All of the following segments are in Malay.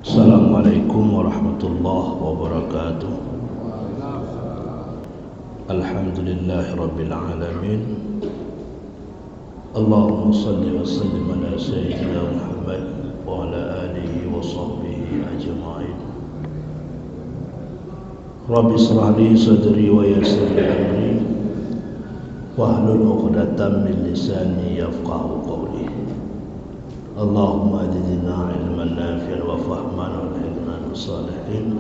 Assalamualaikum warahmatullahi wabarakatuh. Alhamdulillahi rabbil alamin. Allahumma salli wa sallim ala sayyidina Muhammad wa ala alihi wa sahbihi ajma'in. Rabbi israh li sadri wa yassir li amri wahlul 'uqdatam min lisani yafqahu qawli. Allahumma zidna ilman nafi'an wa fahman wa alhimna bis-salihin.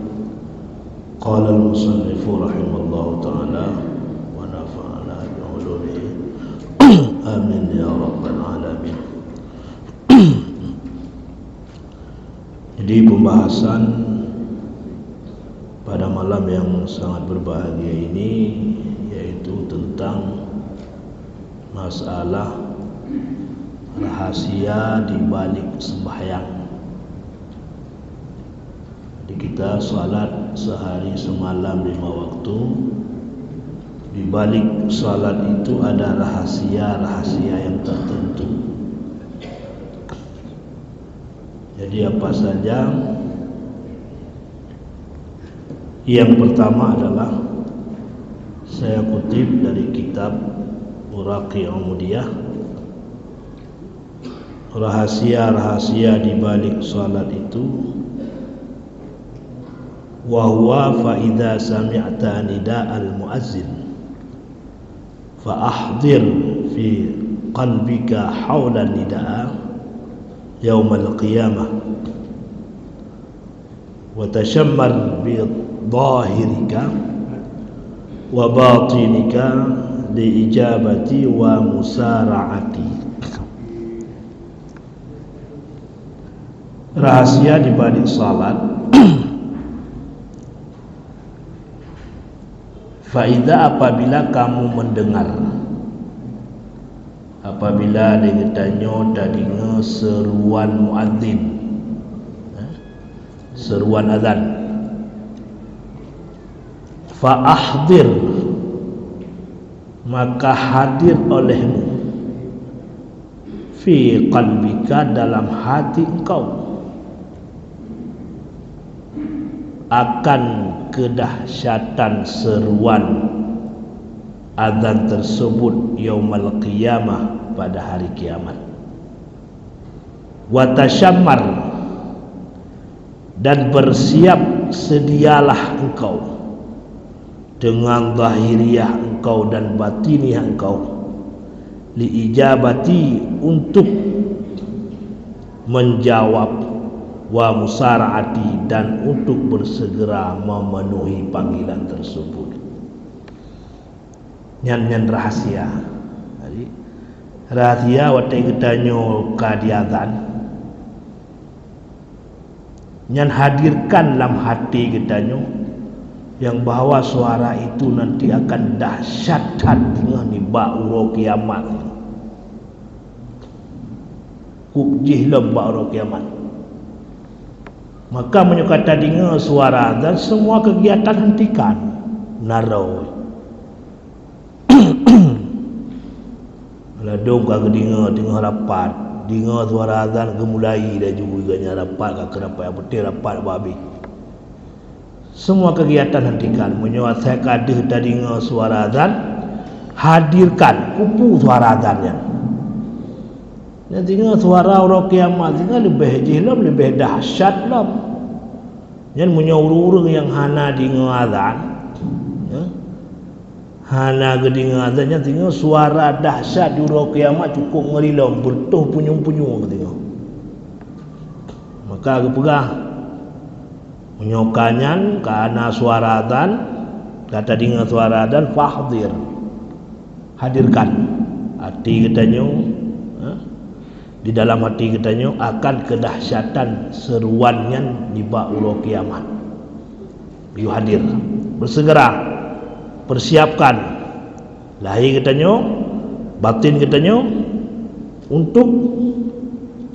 Qala al-musannifu rahimallahu ta'ala wa nafa'ana bi 'ulumihi. Amin ya rabbal alamin. Jadi pembahasan pada malam yang sangat berbahagia ini yaitu tentang masalah rahasia di balik sembahyang. Jadi kita salat sehari semalam 5 waktu. Di balik salat itu ada rahasia-rahasia yang tertentu. Jadi apa saja? Yang pertama adalah saya kutip dari kitab Muraqi Umudiyah. Rahasia-rahasia di balik salat itu wa huwa fa idza sami'ta nida'al muazzin fa ahdir fi qalbika hawla nida'a yaumal qiyamah wa tashammar bi dhahirika wa batinika li ijabati wa musara'ati. Rahasia di balik salat. Faida apabila kamu mendengar, apabila dengetanyo dadinga seruan muadzin, seruan azan, fa ahdir, maka hadir olehmu fi qalbika, dalam hati engkau, akan kedahsyatan seruan azan tersebut yaumal qiyamah, pada hari kiamat. Wa tashammar, dan bersiap sedialah engkau dengan zahiriyah engkau dan batiniah engkau li ijabati, untuk menjawab, wa musara'ati, dan untuk bersegera memenuhi panggilan tersebut. Nyan rahasia. Jadi rahasia waktu kita nyoka diazan, nyan hadirkan dalam hati kita nyo yang bahwa suara itu nanti akan dahsyat dengan ba'uro kiamat. Kubjih ba'uro kiamat. Maka menyukata dengar suara dan semua kegiatan hentikan. Narau. Ladong kagak dengar rapat, dengar suara azan gemulai dah juga rapat kagak rapat yang betul rapat babi. Semua kegiatan hentikan, menyuasai kadir tadi dengar suara azan, hadirkan kupu suara azannya. Dan dengar suara orang kiamat dengar lebih jelam, lebih dahsyat lah. Yang menyuruh yang hana dengar azan, ya? Hana dengar azan, yang dengar suara dahsyat di orang kiamat cukup ngerilam, bertuh punyung-punyung dengar. Maka aku pegah menyokanyan karena suara azan, kata dengar suara azan, fahdir, hadirkan hati kita nyo. Di dalam hati kita nyo akan kedahsyatan seruannya di ba'uro kiamat. You hadir, bersegera, persiapkan lahir kita nyo, batin kita nyo untuk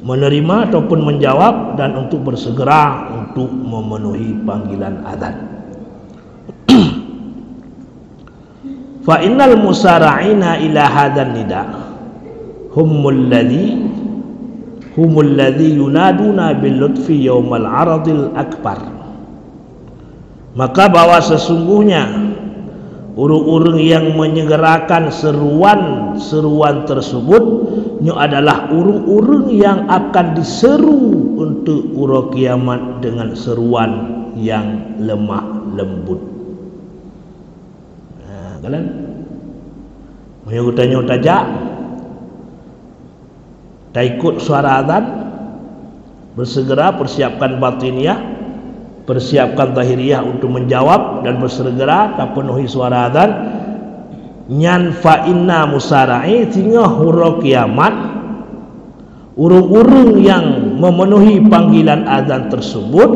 menerima ataupun menjawab, dan untuk bersegera untuk memenuhi panggilan azan. Fa innal musara'ina ila hadzal nida humul ladzi humul ladzi yunaduna bil lutfi yaumal aradil akbar. Maka bahwa sesungguhnya urung-urung yang menyegerakan seruan tersebut nya adalah urung-urung yang akan diseru untuk ura kiamat dengan seruan yang lemah lembut. Nah, kalian mau tanya tajak tak ikut suara azan, bersegera persiapkan batiniah, persiapkan zahiriyah untuk menjawab dan bersegera tak penuhi suara azan nyan fa inna musara'i tinggal huruf kiamat urung-urung yang memenuhi panggilan azan tersebut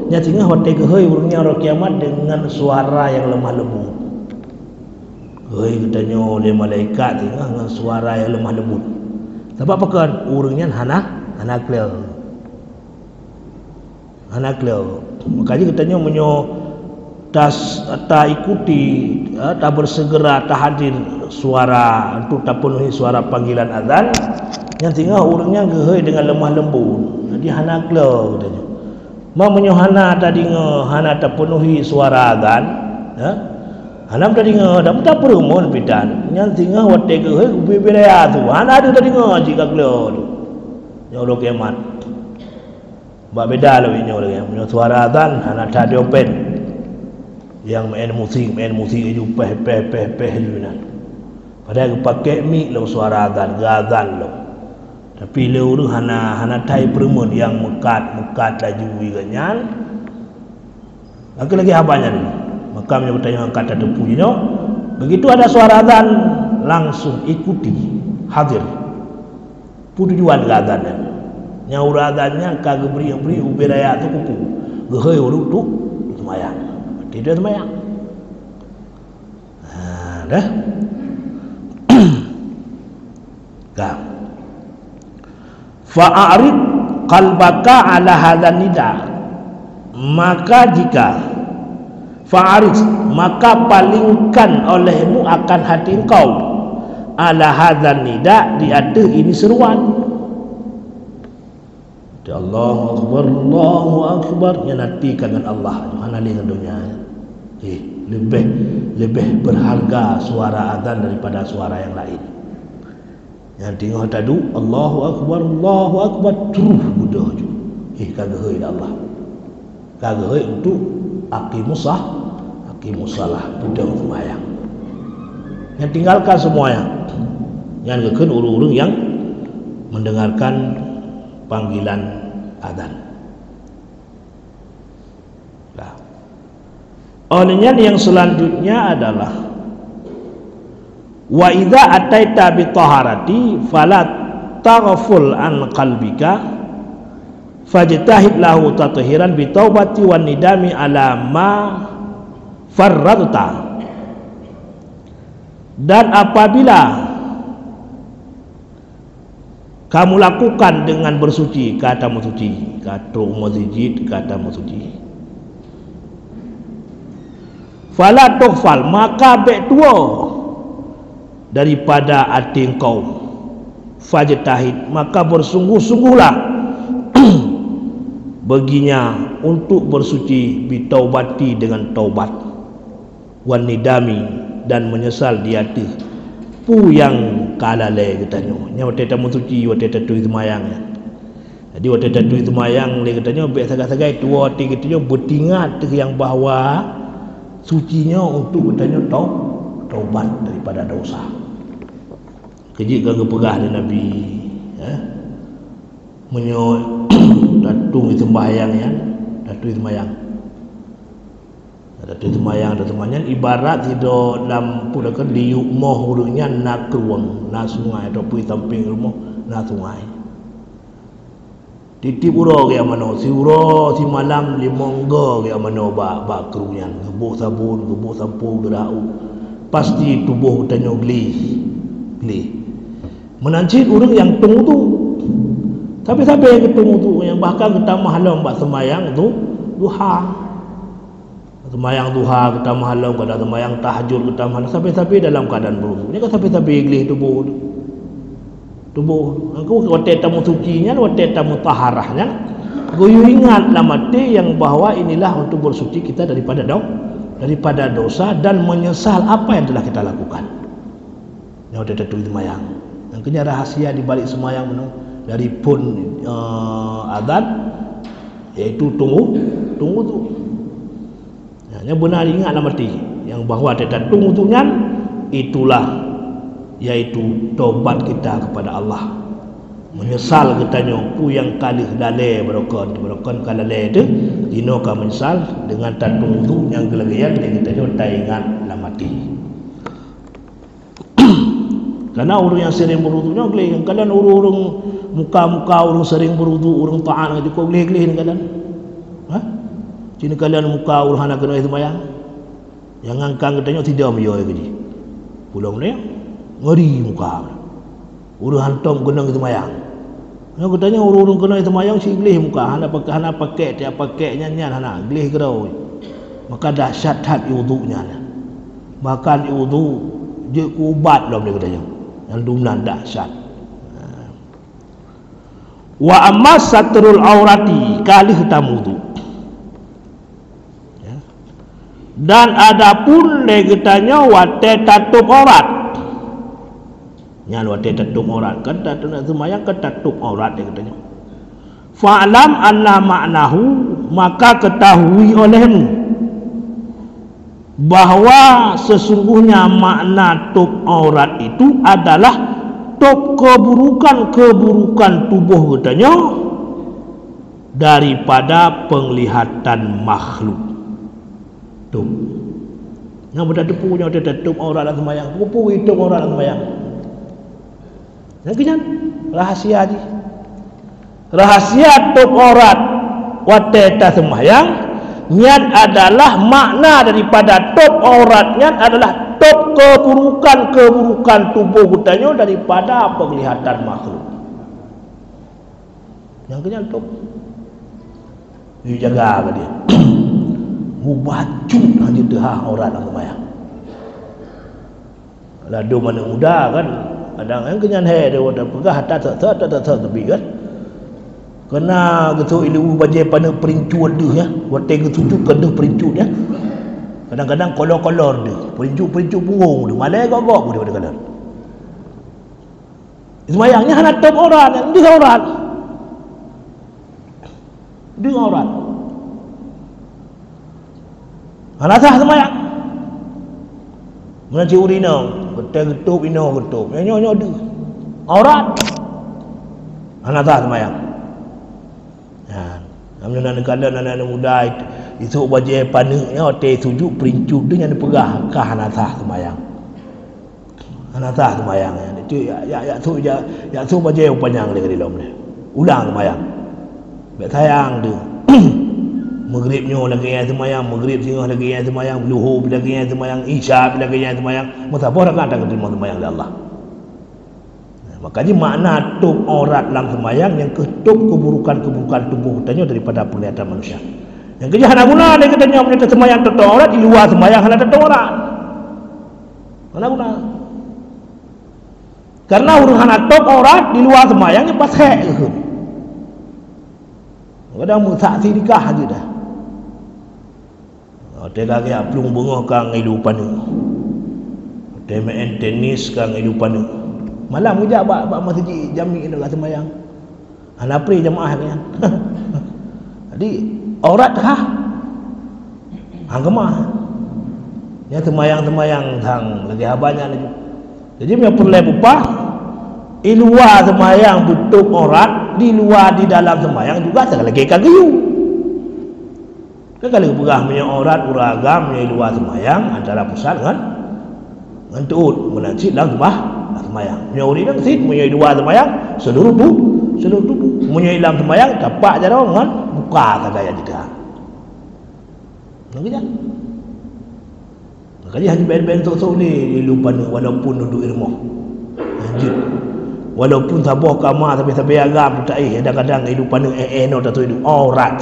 nya tinggal hote geheuy urungnya huruf kiamat dengan suara yang lemah lembut. Heuy katanya oleh malaikat tinggal dengan suara yang lemah lembut. Sebab apa urungnya hana clear. Makanya katanya menyo tak ikuti, tak bersegera, tak hadir suara untuk tak penuhi suara panggilan azan yang tinggal urangnya geheuy dengan lemah lembut. Jadi hana clear katanya. Mau menyo hana tadi hana tak penuhi suara azan, hana tadi dak tak perlu mon pidan. Yang tinggal wate geheuy bebelaya tu. Hana ada tadi jika clear tu. Ya Allah kiamat. Mbak beda lah ini orang yang punya suara azan anak tadi open yang main musik itu peh lunan padahal pakai mic lo suara azan gazan lo tapi le urang hana tai permun yang mekat laju ganyan lagi habanya ni maka punya bertanya kata tepunya begitu ada suara azan langsung ikuti hadir tujuan azan nyaur adanya kagak beri ubiraya tu kupu geheuy urut tu semayang tidak semayang dah kah fa'arid qalbaka ala hadzal nida maka jika fa'arid maka palingkan olehmu akan hati engkau ala hadzal nida di ada ini seruan Allahu Akbar yang nanti kangen Allah mana dengan dunia lebih berharga suara azan daripada suara yang lain yang tengok tadu Allahu Akbar terus mudah je kageheuy Allah kageheuy untuk aqimusalah budang sembahyang yang tinggalkan semuanya yang gekeun urung-urung yang mendengarkan panggilan azan. Nah, olehnya yang selanjutnya adalah wa idza ataita bi taharati fala taghful an qalbika fajtahid lahu tathiran bi taubati wan nidami ala ma farradta. Dan apabila kamu lakukan dengan bersuci kata bersuci kata masjid kata bersuci fala tughfal maka baik tua daripada hati engkau fajtahid maka bersungguh-sungguhlah baginya untuk bersuci bitaubati dengan taubat wan nidami dan menyesal di hati pu yang kalale katanya nya wate tamu suci wate tatu semayang jadi wate tatu semayang le katanya baik sagai-sagai tua hati katanya bertingat yang bahawa sucinya untuk katanya taubat daripada dosa kejik ganggu pegah Nabi menyo datung sembahyang ya datung sembahyang ada semayang ibarat tidak dalam pudakan liuk moh urungnya nak keruang nak sungai atau pergi samping rumah nak sungai titip uro ke mana si uro si malam limonggo ke mana ba keruang gebuk sabun gebuk sampo gerau pasti tubuh tanya geli menancit urung yang tunggu tu sampai ketemu tu yang bahkan kita malam buat semayang tu duha semayang duha kita malam kada semayang tahajud kita malam sampai dalam keadaan berwudu ni kan sampai geli tubuh tu tubuh aku wate tamu sucinya wate tamu taharahnya goyo ingat lamate yang bahwa inilah untuk bersuci kita daripada dosa dan menyesal apa yang telah kita lakukan. Yang ada tulis semayang. Yang kena rahasia di balik semayang dari pun azan iaitu tunggu tu. Yang benar ingat lamate yang bahwa ada tunggu tu itulah yaitu taubat kita kepada Allah. Menyesal katanya pu yang kali dalai berokon kalale tu dino ka menyesal dengan tatung tu yang gelegian dia katanya tak ingat lah mati. Karena orang yang sering berudunya geleh kalian orang muka-muka orang sering berudu orang taat itu kok geleh-geleh kalian. Ha? Cina kalian muka orang anak kena semayang. Yang angkang katanya tidak meyo gini. Pulang dia ngeri muka. Orang hantam kena semayang. Yang katanya orang-orang kena semayang si geleh muka. Hana pakai tiap pakai nyanyian hana geleh kerau. Maka dahsyat wudunya. Bahkan wudu je ubat dalam dia katanya. Yang dumnan dahsyat. Wa amma satrul aurati kali tamu tu. Ya. Dan adapun dia katanya wate tatup aurat. Yang wate tatup aurat kan nak semayang kan tatup aurat dia katanya. Fa'lam anna ma'nahu maka ketahui olehmu bahawa sesungguhnya makna tup aurat itu adalah tup keburukan tubuh katanya daripada penglihatan makhluk. Tup yang berada punya ada tup aurat dalam sembahyang, pupu itu aurat dalam sembahyang. Yang kenyan rahasia ni. Rahasia tup aurat wateta sembahyang niat adalah makna daripada top auratnya adalah top keburukan tubuh katanya daripada penglihatan makhluk. Yang kenal top dia jaga dia mubaju hanya dah aurat dalam sembahyang. Ladu mana muda kan kadang yang kenyan dia ada pegah tak tepi kan. Kena gitu ilu baje pada perincu ada ya. Wate gitu kena perincu dia. Kadang-kadang kolor-kolor dia. Perincu punggung dia. Malai gok-gok pun dia kadang-kadang. Semayangnya hanya top orang yang dia orang. Dia orang. Hanya sah semayang. Mana cik urina, getup ino getup. Nyo dia. Orang. Hanya sah semayang. Namanya anak-anak muda itu baje panengnya ote tujuk perincu dia yang pegah kah hanatah semayang. Hanatah semayang itu ya tu baje panjang dia di dalam dia. Ulang semayang. Baik sayang dia. Maghribnya lagi yang semayang, maghrib singah lagi yang semayang, luhur lagi yang semayang, isya lagi yang semayang. Musafir kan tak terima semayang oleh Allah. Makanya makna tup aurat dalam semayang yang ketup keburukan tubuh katanya daripada penglihatan manusia. Yang kerja hana guna dia katanya punya semayang tutup aurat di luar semayang hana tutup aurat. Hana guna. Karena urang hana tutup aurat di luar semayang ni pas hek ke. Kadang saksi nikah aja dah. Dia kaya pelung bunga kang hidupan ni. Dia main tenis kang hidupan ni. Malam hujak bak masjid jami dekat sembahyang. Anapri jemaah kan. Jadi aurat kah? Hang kemah. Ya sembahyang hang lagi habanya lagi. Jadi punya perle upah di luar sembahyang tutup aurat, di luar di dalam sembahyang juga lagi kagiu. Kan kalau berah punya aurat uragam di luar sembahyang antara pusat kan ngentut menancit dalam sembahyang. Punya uri kan sit punya dua sembahyang seluruh tubuh. Punya dalam sembahyang tapak je dah kan buka kagaya juga. Namanya. Makanya haji ben sok-sok ni lupa walaupun duduk di rumah. Lanjut. Walaupun sabuh kamar sampai agam tak kadang-kadang kehidupan no tak hidup aurat.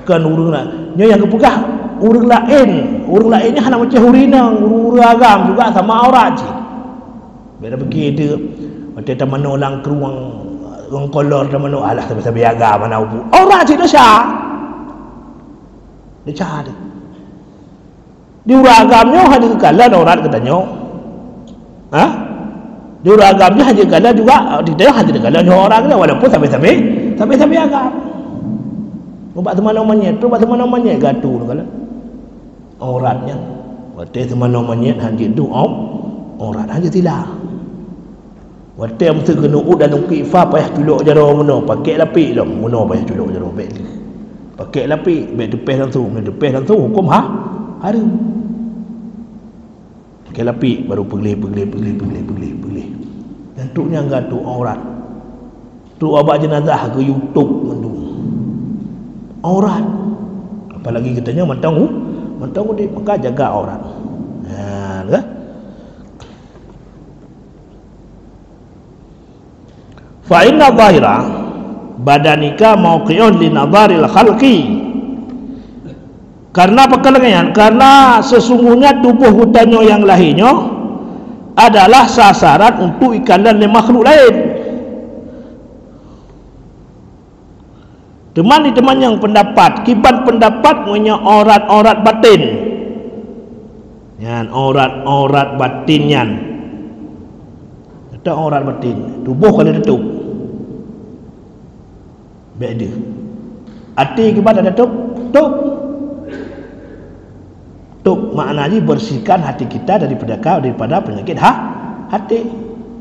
Kan urang nak nyo yang kepegah urang lainnya hanya macam hurinang urang agam juga sama aurat. Bila begitu Mati teman orang keruang orang kolor teman alah sampai agama mana ubu. Orang cik dosa. Dia cari. Di uragamnya hanya kekala orang katanya. Ha? Di uragamnya hanya kekala juga tidak hanya kekala orang walaupun sampai agama. Buat teman-temannya tu, buat teman-temannya gaduh kala. Auratnya. Buat teman-temannya hanya tu aurat hanya tidak. Buat mesti kena dan ukifa payah culuk jaro mana pakai lapik dah. Mana payah culuk jaro beg. Pakai lapik, beg depeh langsung, depeh langsung hukum haram. Pakai lapik baru pergi. Dan tuknya gaduh aurat. Tu abak jenazah ke YouTube mendung. Aurat. Apalagi katanya mentang dia maka jaga aurat. Kan? Fa inna zahira badanika mauqi'un li nadharil khalqi. Karena perkelahian, karena sesungguhnya tubuh hutannya yang lahirnya adalah sasaran untuk ikalan makhluk lain. Teman yang pendapat, kibat pendapat punya aurat batin. Yan aurat batin yan. Ada aurat batin, tubuh kalau tutup. Baik dia. Hati kibat ada tutup maknanya bersihkan hati kita daripada penyakit hati.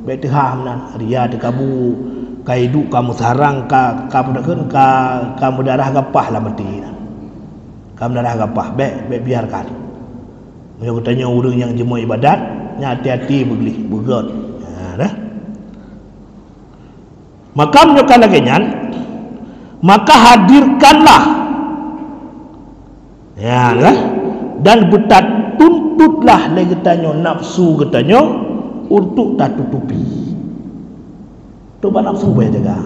Baik dia hamnan, ria dekabu. Kaidu kamu sarang kamu darah gapah lah mati. Kamu darah gapah baik biarkan. Menyo tanya orang yang jemaah ibadat, nya hati-hati begot. Dah. Maka menyokan lagi nyan, maka hadirkanlah. Ya lah. Dan betat tuntutlah lagi tanya nafsu katanya untuk tak tutupi. Coba nafsu boleh jaga.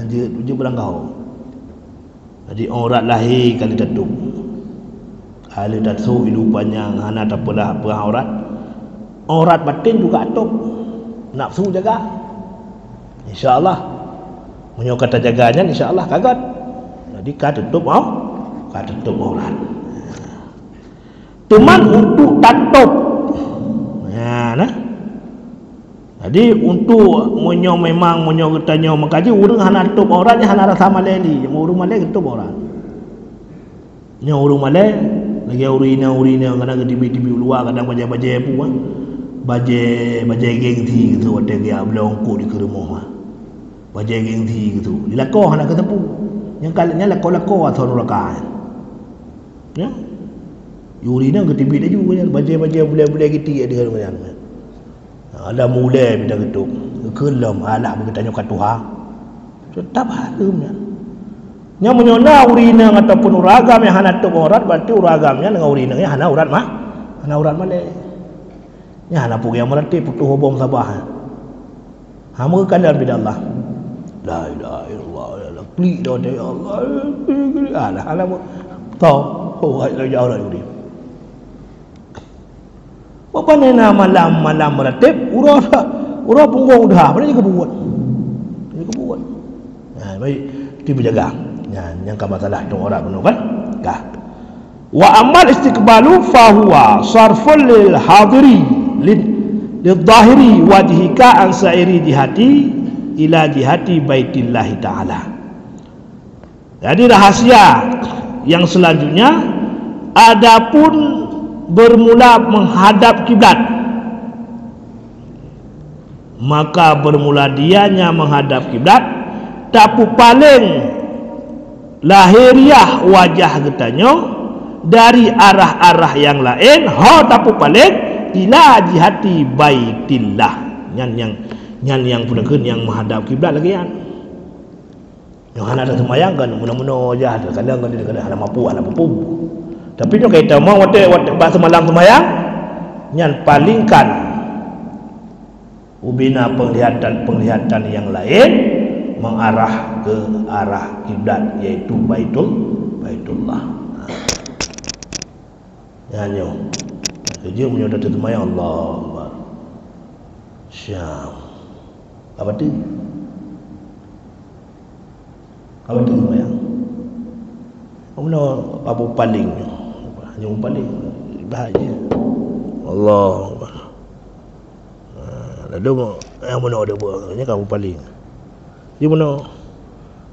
Dia bilang kau. Jadi aurat lahir kali tutup. Kali tutup hidup panjang hana tak pernah aurat. Aurat batin juga tutup. Nafsu jaga. Insya-Allah. Menyo kata jaganya insya-Allah kagat. Jadi ka tutup aurat. Teman untuk tutup. Ya nah. Jadi untuk memang katanya makaji urang hana tutup auratnya hana rasa maleli, urang malai tutup aurat. Nya urang malai lagi urina kadang TV luar kadang baje pu baje gengsi gitu ada dia belongku di rumah. Baje gengsi gitu. Dilako hana ketepu. Yang kalinya lako atau rakaat. Ya. Urina ke TV dia juga baje boleh gitu dia dengan ada mulai bila geduk kelam anak bertanya kat Tuhan tetap haramnya nya menyona urina ataupun uragam yang hana tutup aurat berarti uragamnya dengan urina nya hana aurat male nya hana punya merati putu hubung sabah hamakan dalam bidang Allah la ilaha illallah la kli do ya Allah alam tahu jauh lah urip. Apa ni nama malam meratib urah punggung dah apa ni kebuat baik kita berjaga yang masalah tu orang benar kan kah wa amal istiqbalu fahuwa sarful lil hadiri lil zahiri wajhika an sa'iri jihati ila jihati baitillah ta'ala. Jadi rahasia yang selanjutnya adapun bermula menghadap kiblat, maka bermula dianya menghadap kiblat tapu paling lahiriah wajah getanya dari arah-arah yang lain tapu paling ila jihati baitillah yang punakeun yang menghadap kiblat lagi yang ada sembahyang kan muna-muna aja kadang ada mampu tapi nyo kita mau waktu bahasa malam sembahyang nyan palingkan ubina penglihatan yang lain mengarah ke arah kiblat yaitu Baitullah. Ya nyo. Kerja punya datang sembahyang Allah. Syam. Apa tu? Apa tu sembahyang? Mana apa paling? Yang paling bahaya. Allah. Lalu yang mana ada buat? Ini kamu paling. Di mana?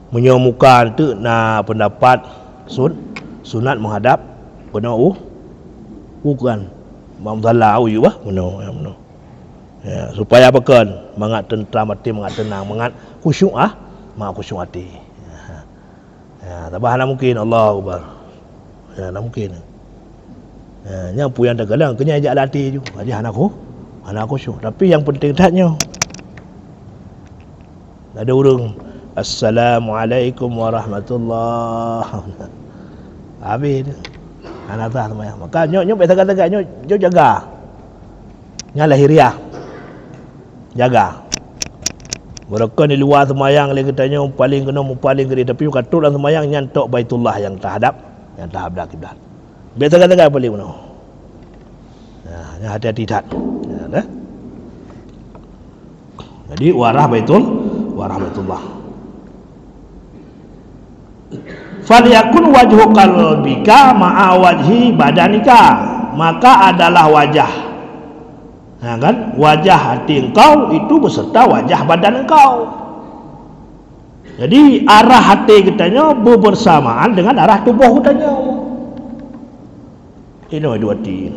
Menyomukan tu nak pendapat sunat menghadap benar bukan Imam Salah you bah benar ya, supaya apa kan mangat tentram hati, mangat tenang, mangat khusyuk mangat khusyuk hati ya, tak bahana mungkin Allah Akbar ya, tak mungkin ya, yang pun yang tergalang kena ajak latih je aja anak khusyuk, tapi yang penting taknya ada orang Assalamualaikum warahmatullahi habis anak tak sembahyang. Maka nyok tegak-tegak nyok jaga. Nya lahiriah. Jaga. Mereka di luar sembahyang le katanya paling kena paling gede, tapi katut dalam sembahyang nyantok Baitullah yang terhadap kiblat. Biar tegak-tegak paling benar. Nah, hati-hati tak. Ya, jadi warah Baitullah. Falyakun wajhu qalbika ma'a wajhi badanika, maka adalah wajah kan, wajah hati engkau itu beserta wajah badan engkau. Jadi arah hati kitanya bersamaan dengan arah tubuh kitanya. Ini dua hati.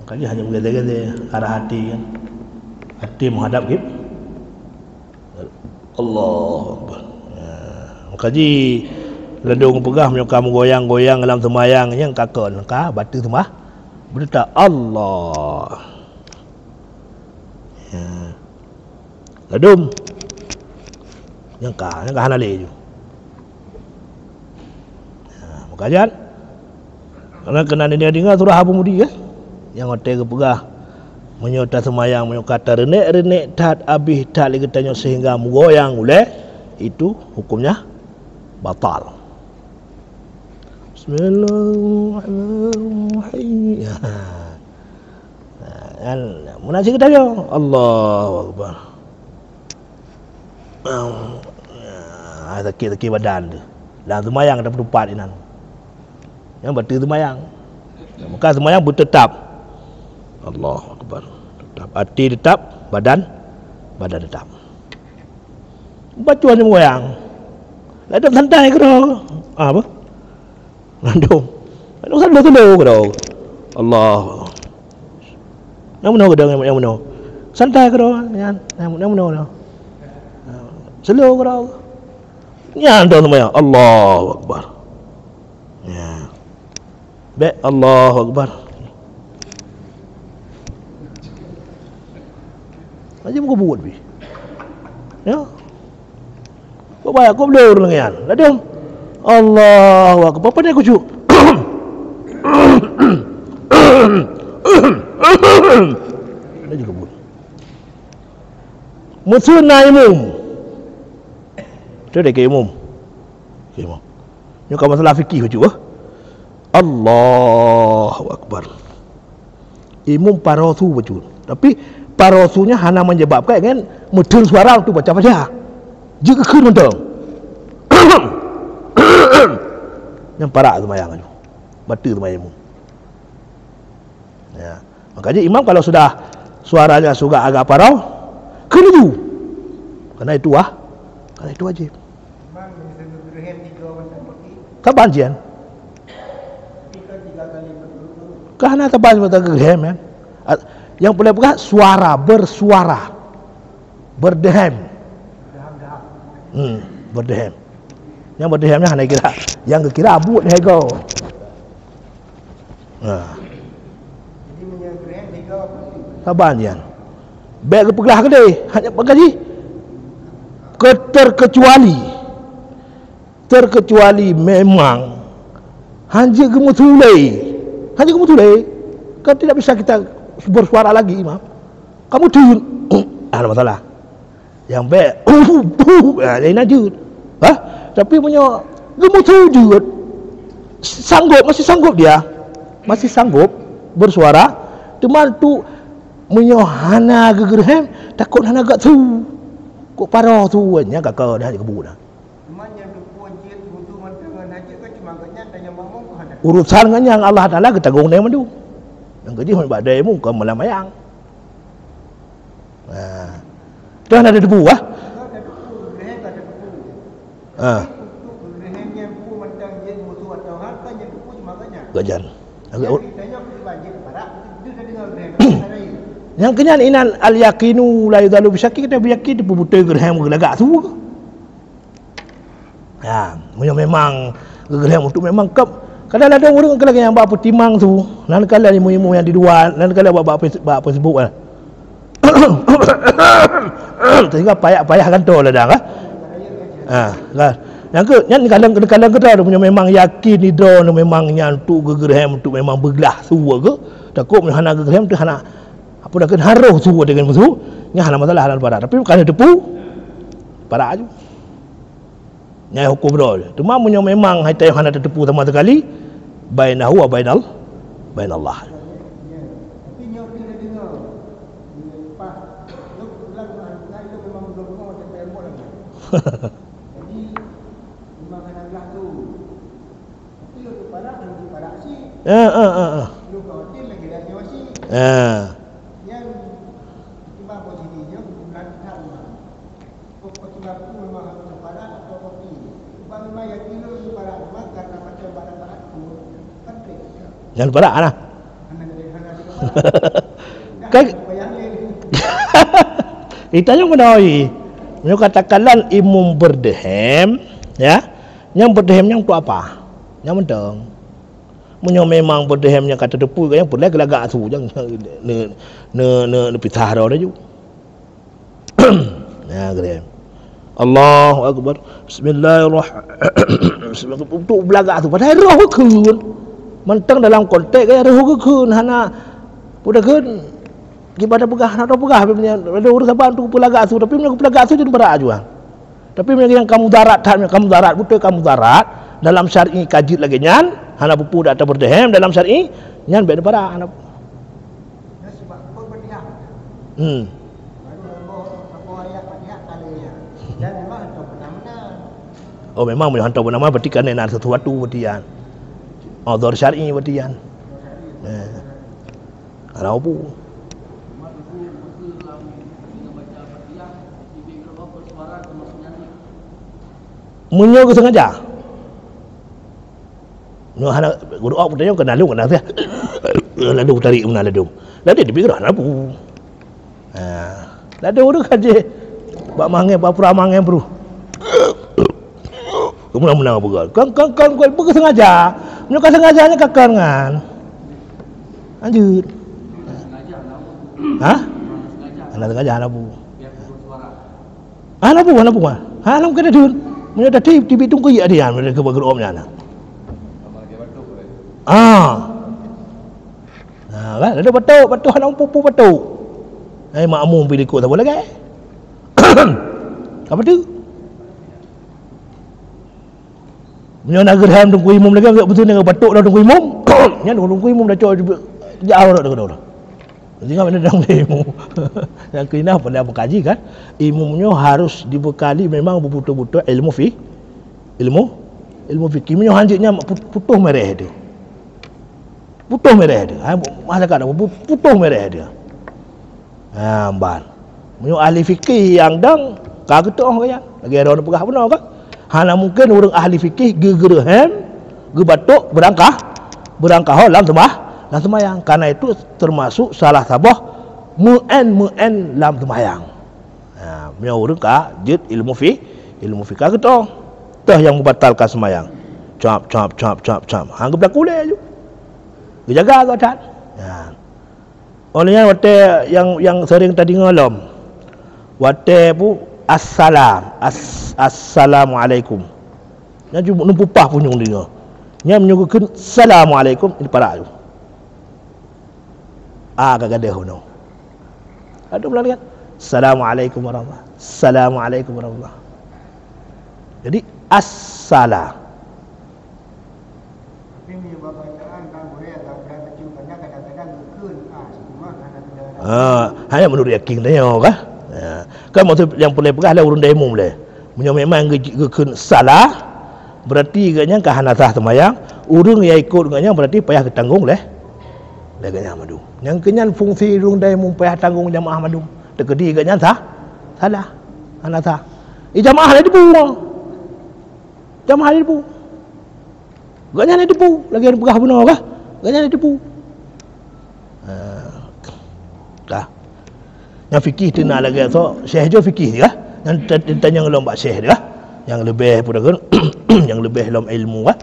Makanya hanya berganda-ganda arah hati kan. Hati menghadap kiblat. Allah Akbar. Makanya ledung pegah punya kamu goyang-goyang dalam sembahyang yang kakon ka batu sembah berita Allah ya. Ledung yang hanale ju ya, makanya karena kena dia dengar surah Abu Mudi kan yang otak pegah menyota sembahyang menyokata renek tat abih tat lagi tanya sehingga menggoyang oleh itu hukumnya batal. Bismillahirrahmanirrahim. Munajat kita yo. Allahu Akbar. Zikir badan tu. Dalam sembahyang ada tempat ini. Yang betul sembahyang. Maka sembahyang bertetap. Allahu Akbar. Tetap hati tetap, badan tetap. Baca ni goyang. Ada santai ke dah? Apa? Landung selalu ke dah? Allah. Yang mana ke dah? Yang mana? Santai ke dah? Yang mana dah? Selalu ke dah? Yang dah semua. Allahu Akbar. Ya. Baik, Allahu Akbar. Aja muka buat bi. Ya. Kau bayar, kau belur dengan Landung. Allahu Akbar. Apa ni aku cuk? Ada juga buat. Mutsuna imum. Itu dia ke imum. Ini kau masalah fikih cuk. Allahu Akbar. Imum parosu cuk. Tapi parosunya hanya menyebabkan kan mudun suara tu baca Fatihah. Jika kena mentang. Yang parak sembahyang tu. Batal sembahyang. Ya. Makanya imam kalau sudah suaranya sudah agak parau, kena tu. Karena itu wajib. Imam bisa berhem 3 macam pergi. Kapan jian? 3 kali berduduk. Karena tepat mata gerhem kan. Yang boleh buka suara bersuara. Berdehem. Berdehem. Yang berdehemnya hanya kira, yang kira abut dia kau. Jadi menyegrem tiga kaban jan. Baik kepegah ke deh, hanya pagaji. Terkecuali memang hanya gemutulai. Kan tidak bisa kita bersuara lagi imam. Kamu tun. Ada masalah. Yang baik ini najud. Tapi punya gemutu juga masih sanggup dia. Masih sanggup bersuara. Teman tu menyohana gegerhem takut hana agak tu. Kok parah tu nya kakak dah kebun dah. Urusan dengan yang Allah Taala kita gong dia mandu. Yang kerja hon badai mu kau melamayang. Nah. Dah ada debu ah. Ah. Gajan. Yang kenyan inan al yaqinu la yudalu bisyaki kita beryakin depu butai gerham gelagak tu ke. Ya, memang gerham untuk memang kep. Kadang ada orang kalau yang buat timang tu, nan kala ilmu yang di luar, nan kala buat apa sebut lah. Sehingga payah kan tu lah dah kan. Kan. Yang ke yang kadang kita ada punya memang yakin hidro memang yang tu gerham tu memang bergelah suwa ke. Takut hana gerham tu hana apa dah kan haruh suwa dengan musuh, nya hana masalah hana pada. Tapi kalau depu para aju. Nyai hukum dah. Cuma punya memang hai tayo hana terdepu sama sekali bainahu wa bainallah. Tapi nyo bila dengar pak lu bilang ngai lu memang belum ngomong macam ilmu lagi. Jadi memang Allah tu. Tapi lu pada kan pada si. Lu khawatir lagi dah nyawasi. Yang tiba posisinya bulan sama. Pokok sebab tu memang harus pada atau kopi. Bagaimana yakin lu pada karena macam barang-barang tu kan jangan parak lah. Kan itanya menoi. Nyo katakanlah imum berdehem, ya. Yang berdehem yang tu apa? Yang mentang. Munyo memang berdehemnya kata depu yang boleh gelagak tu jangan ne pitah dah ju. Ya gerem. Allahu akbar. Bismillahirrahmanirrahim. Untuk belagak tu padahal roh keun. Mentang dalam konteks kaya roh keun hana pudakeun ibadah pegah nak pegah ada urus apa untuk pelagak tu tapi punya pelagak tu jadi berat juga. Tapi punya yang kamu darat betul kamu darat dalam syar'i kajit lagi nyan hana pupu dak berdehem dalam syar'i nyan beda berat hana. Sebab berdiam. Oh memang punya hantar bernama berarti kan nak sesuatu berdian. Oh dar syar'i berdian. Ada apa? Munyo ke sengaja. Munyo hana doa putanya kena kena dia. Lalu tarik mana lalu. Lalu dia pikir apa? Lalu urus kaje. Bak mangai bak pura mangai bro. Menang begal. Kan bukan sengaja. Munyo kan sengajanya kakangan. Lanjut. Hah? Anak sengaja anak bu. Anak bu. Anak kena dun. Munyo tadi dibitung ke ya dia mereka bagi omnya anak. Kan ada betul anak pupu betul. Makmum pilih kau tak boleh ke? Apa tu? Munyo nak gerham tunggu imam lagi enggak betul dengan batuk dah tunggu imam. Nya tunggu imam dah jauh dah. Jangan benda dalam ilmu. Yang kena pada mengkaji kan, ilmunya harus dibekali memang betul-betul ilmu fikih. Munyo hanjitnya putuh merah dia. Putuh merah dia. Masa kata putuh merah dia. Amban. Munyo ahli fikih yang dang kaget oh kaya. Lagi ada orang pegah benar kan? Hana mungkin orang ahli fikih gegerhem, gebatuk berangkah dalam semayang. Karena itu termasuk salah sabah mu'en dalam semayang. Punya orang ka jid ilmu fikah ke tu yang membatalkan semayang. Cap. Hang berlaku le je. Jaga kau tat. Olehnya wate yang sering tadi ngalam. Wate pu assalamualaikum. Nya cuma numpupah punyung dia. Nya menyuguhkan assalamualaikum ini para tu. Kagak ada hono. Ada pula lihat. Assalamualaikum warahmatullahi. Jadi assalam. Hanya menurut yakin dia kan. Kan maksud yang boleh perah lah urun demo boleh. Punya memang gekun salah berarti ganya kahanatah temayang, urung yang ikut ganya berarti payah ketanggung leh. Ganya madu. Yang kenyan fungsi urung demo payah tanggung jamaah madu. Tekedi ganya salah. Hanatah. Jamaah dia debu. Jamaah dia debu. Ganya dia debu, lagi ada perah benar kah? Ganya dia debu. Dah. Yang fikih tu nak lagi so, syekh jo fikih kah? Yang tanya lomba syekh dia, yang lebih pada kan, yang lebih dalam ilmu kah?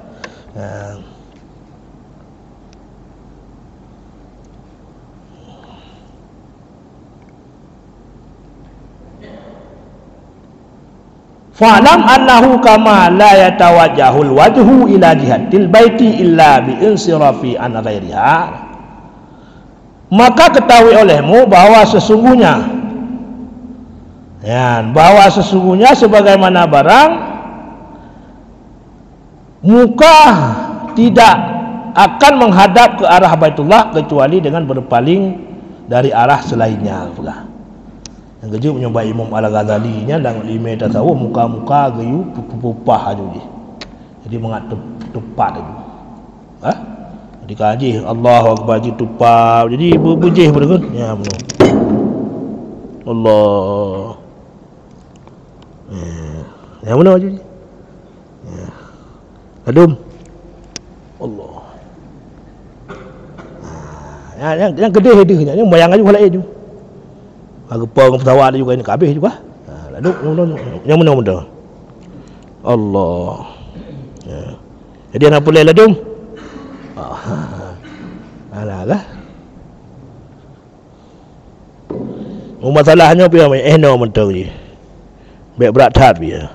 Fa'lam annahu kama la yatawajjahul wajhu ila jihatil baiti illa bi insirafi an ghairiha. Maka ketahui olehmu bahwa sesungguhnya sebagaimana barang muka tidak akan menghadap ke arah Baitullah kecuali dengan berpaling dari arah selainnya pula. Yang keju menyoba Imam Al-Ghazali nya dan lima tasawuf muka-muka gayu pupah aja. Jadi mengat tepat aja. Dikaji Allahu Akbar ji tupau jadi berbujih pada kan ya benar Allah yang mana je ya adum Allah yang gede dia yang bayang aja kalau itu agak pang pesawat juga ini kabeh juga lalu yang mana Allah ya jadi apa boleh ladum alah masalahnya apa yang no mentau je baik berat tat dia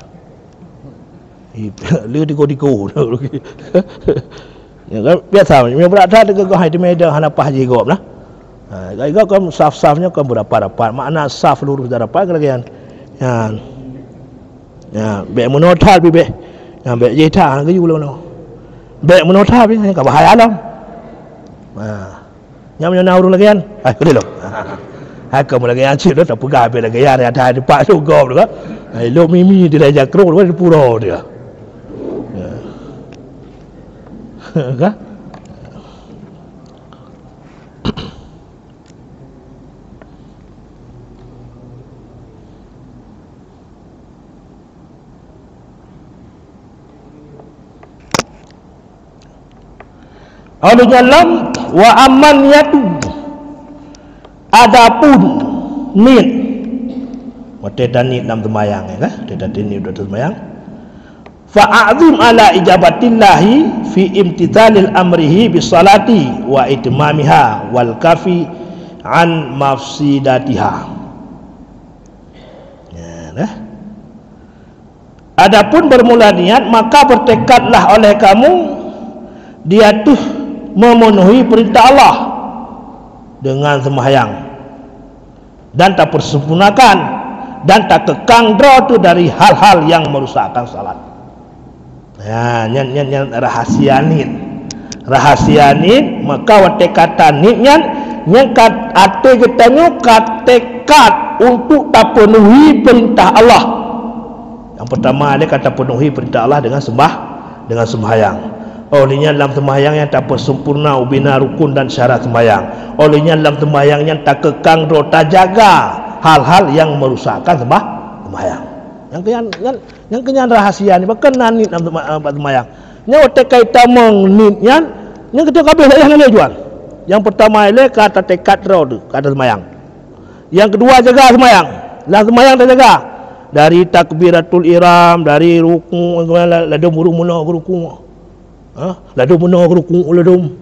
lu diko ya kan biasa memang berat tat ke hai di medan hanapah je gop lah gak kan saf-safnya kan berapa-rapat makna saf lurus dah rapat kelagian ya baik menotal bi baik yang baik je tang ke you lo baik menotal bi ka bahaya alam nyam nyana urung lagi kan kali lo kamu lagi yang cik tak pegang habis lagi yang ada di pak tu gom tu kan lo mimi dia ajak keruk di pura dia kan Allah Jalam wa amman yatu adapun niat wate niat dalam semayang ya kan tidak niat dalam semayang fa'azim ala ijabatillahi fi imtithalil amrihi bisalati wa itmamiha wal kafi an mafsidatiha ya nah adapun bermula niat maka bertekadlah oleh kamu dia tuh memenuhi perintah Allah dengan sembahyang dan tak persempurnakan dan tak kekang tu dari hal-hal yang merusakkan salat. Ya, yang rahasia nit maka wate kata nit yang ate ketanya katekat untuk tak penuhi perintah Allah. Yang pertama dia kata penuhi perintah Allah dengan sembahyang. Olehnya dalam sembahyang yang tak sempurna ubina rukun dan syarat sembahyang. Olehnya dalam sembahyang yang tak kekang tak jaga hal-hal yang merusakkan sembahyang. Yang kenyan rahasia ni berkenan ni dalam sembahyang. Yang tekai tamang ni yang kita kabeh saya nak jual. Yang pertama ile kata tekad ro tu kata sembahyang. Yang kedua jaga sembahyang. Dalam sembahyang tak jaga dari takbiratul ihram, dari rukuk, ladum mula rukuk. Ladum benar rukuk ladum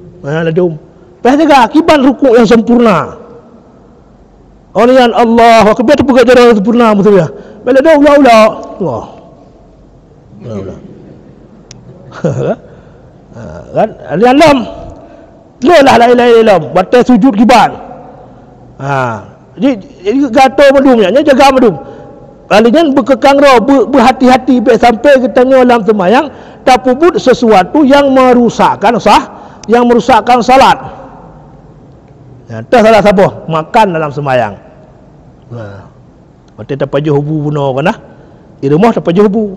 pas jaga akibat rukuk yang sempurna oleh Allah akbar tu pegang cara sempurna betul ya bila dah Allah kan dalam la ilaha illallah batal sujud kibat jadi gato madumnya jaga madum kalian berkekang berhati-hati sampai ketanya dalam sembahyang tak pubut sesuatu yang merusakkan salat. Ya, tak salah siapa makan dalam sembahyang. Mata dapat hubu buno kana. I rumah dapat hubu.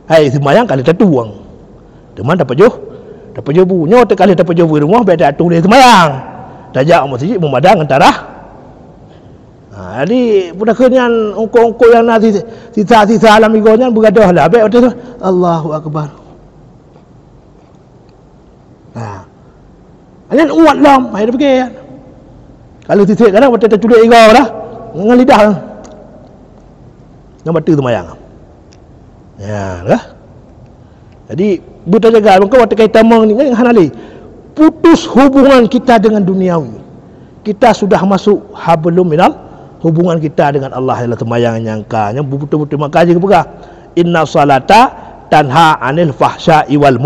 Hai semayang kali tatuang. Teman dapat hubu. Nyo kali dapat hubu i rumah beda tu dia semayang. Tajak masjid memadang antara. Jadi budak kenyan ongko-ongko yang nanti sisa-sisa alam igonya bergaduh lah. Baik waktu tu Allahu Akbar. Alian uat lam, hai dia pergi. Kalau titik kadang waktu tu culik igau dah. Dengan lidah. Yang batu tu mayang. Ya, dah. Jadi buta jaga maka waktu kita meng ni kan hanali. Putus hubungan kita dengan duniawi. Kita sudah masuk hablum minal hubungan kita dengan Allah adalah temayang nyangkanya betul-betul makaji kepegah inna salata tanha anil fahsya'i wal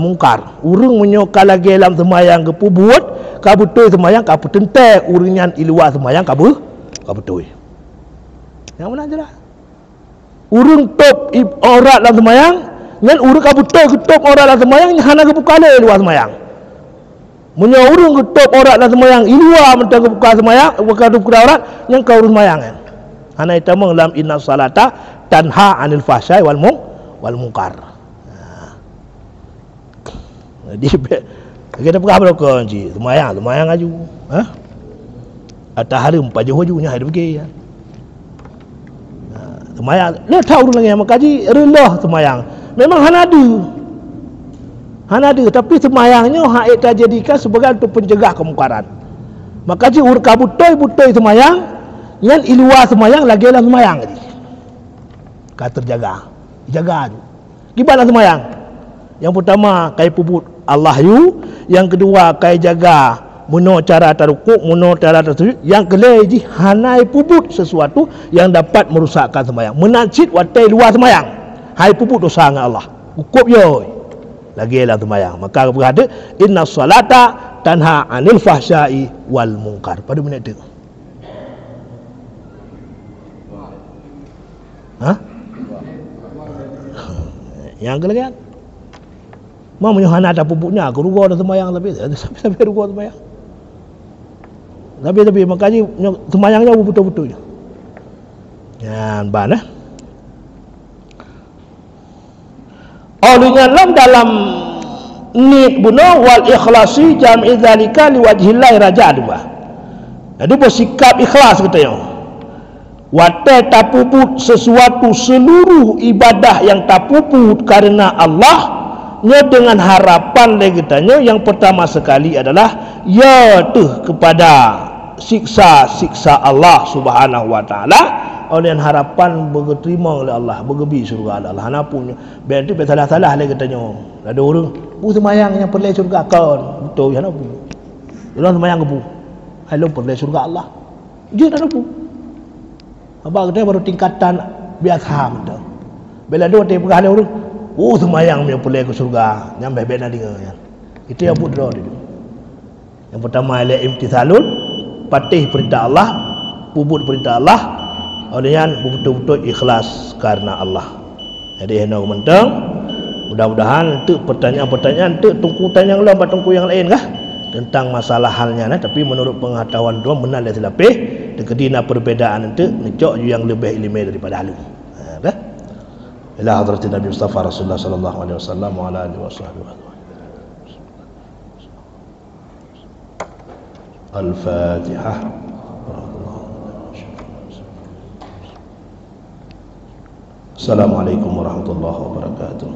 munkar urang menyokal lagi dalam temayang ke pubut ka betul temayang ka petente uringan iluar temayang ka betul yang mana jelah urang top aurat dalam temayang ngan urang ka betul ke top aurat dalam temayang hana ke bukale luar temayang Munya urung ketop orang dan semayang ilua mentang buka semayang buka aurat yang kau urus semayang kan. Ana itu dalam inna salata tanha anil fahsyai wal munkar. Jadi kita pergi apa kau ji semayang aju. Ha? Atah hari 4 jam nya ada pergi ya. Semayang le tahu lagi yang makaji relah semayang. Memang hana ada tapi semayangnya hak kita jadikan sebagai untuk pencegah kemungkaran. Maka ji urka butoi semayang yang iluar semayang lagi dalam semayang ni. Ka terjaga. Jaga tu. Gimana semayang? Yang pertama kai pubut Allah you, yang kedua kai jaga muno cara tarukuk, muno cara tersujud, yang kelai ji hanai pubut sesuatu yang dapat merusakkan semayang. Menacit watai luar semayang. Hai pubut dosa dengan Allah. Hukum yo. Lagi lah semayang. Maka berada inna salata tanha anil fahsyai wal munkar. Pada minit tu. Ha? Yang kelagi mau menyuhana ada pupuknya aku rugo dah semayang tapi rugo semayang. Tapi makanya semayangnya betul-betul. Yan ban Olehnya dalam nit bunuh wal ikhlasi jam'i zalika liwajhillah raja dua. Jadi bersikap ikhlas katanya. Wate tapuput sesuatu seluruh ibadah yang tapuput karena Allah nya dengan harapan lagi katanya yang pertama sekali adalah yaitu kepada siksa Allah Subhanahu wa taala. Oleh harapan berterima oleh Allah, bergebi surga Allah. Hana punya berarti salah-salah lagi katanya. Ada orang bu semayang yang perlu surga kan. Betul ya bu. Orang semayang bu. Hello perlu surga Allah. Dia tak bu. Apa kata baru tingkatan biasa betul. Bila dua dia pergi orang, oh semayang yang perlu ke surga. Nyampe bena dia kan. Itu yang putera dia. Yang pertama ialah imtithalun, patih perintah Allah, puput perintah Allah. Olehnya betul-betul ikhlas karena Allah. Jadi hendak mentang mudah-mudahan tu pertanyaan-pertanyaan tu tungku tanya yang lain tungku yang lain kah tentang masalah halnya tapi menurut pengetahuan dua benar dia selapih dekedina perbedaan itu necok yang lebih ilmiah daripada halu. Dah. Ila hadratin Nabi Mustafa Rasulullah sallallahu alaihi wasallam wa ala alihi wasallam. Al-Fatihah. Assalamualaikum warahmatullahi wabarakatuh.